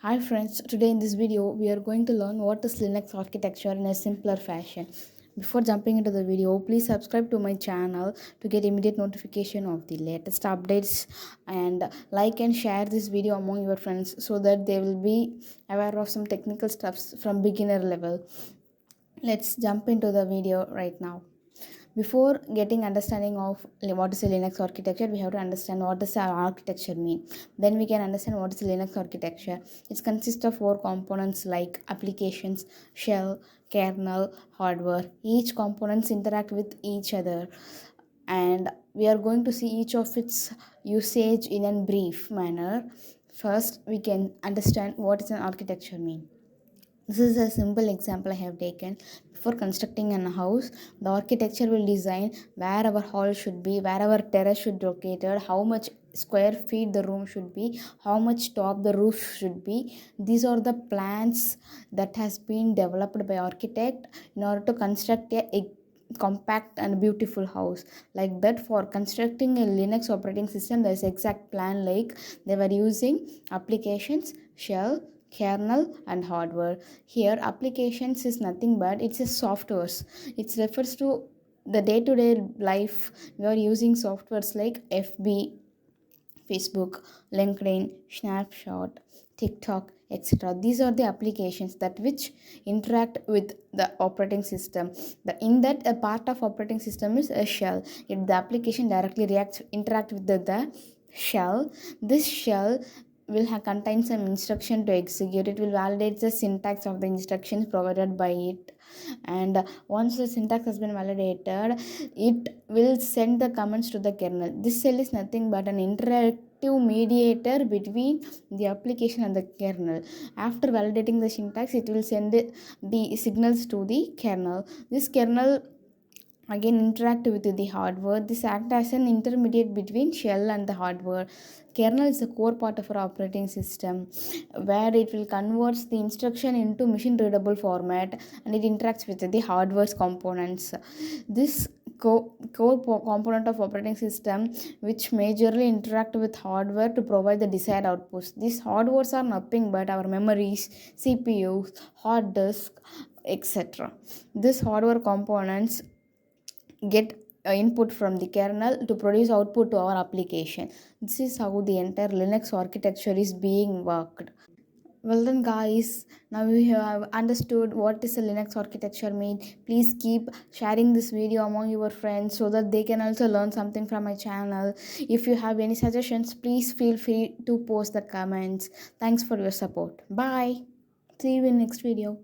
Hi friends, today in this video we are going to learn what is Linux architecture in a simpler fashion. Before jumping into the video, please subscribe to my channel to get immediate notification of the latest updates, and like and share this video among your friends so that they will be aware of some technical stuffs from beginner level. Let's jump into the video right now. Before getting understanding of what is a Linux architecture, we have to understand what does our architecture mean. Then we can understand what is Linux architecture. It consists of four components like applications, shell, kernel, hardware. Each components interact with each other, and we are going to see each of its usage in a brief manner. First, we can understand what is an architecture mean. This is a simple example I have taken. Before constructing a house, the architecture will design where our hall should be, where our terrace should be located, how much square feet the room should be, how much top the roof should be. These are the plans that has been developed by architect in order to construct a compact and beautiful house. Like that, for constructing a Linux operating system, there's exact plan. Like they were using applications, shell, kernel and hardware. Here applications is nothing but it's a softwares. It refers to the day-to-day life. We are using softwares like FB, Facebook, LinkedIn, Snapshot, TikTok, etc. These are the applications that which interact with the operating system. In that, a part of operating system is a shell. If the application directly interact with the shell, this shell will contain some instruction to execute. It will validate the syntax of the instructions provided by it, and once the syntax has been validated, it will send the commands to the kernel. This cell is nothing but an interactive mediator between the application and the kernel. After validating the syntax, it will send the signals to the kernel. This kernel again interact with the hardware. This act as an intermediate between shell and the hardware. Kernel is a core part of our operating system, where it will convert the instruction into machine readable format, and it interacts with the hardware's components. This component of operating system which majorly interact with hardware to provide the desired outputs. These hardwares are nothing but our memories, CPUs, hard disk, etc. This hardware components get input from the kernel to produce output to our application. This is how the entire Linux architecture is being worked. Well then guys, now we have understood what is a Linux architecture mean. Please keep sharing this video among your friends so that they can also learn something from my channel. If you have any suggestions, please feel free to post the comments. Thanks for your support. Bye. See you in next video.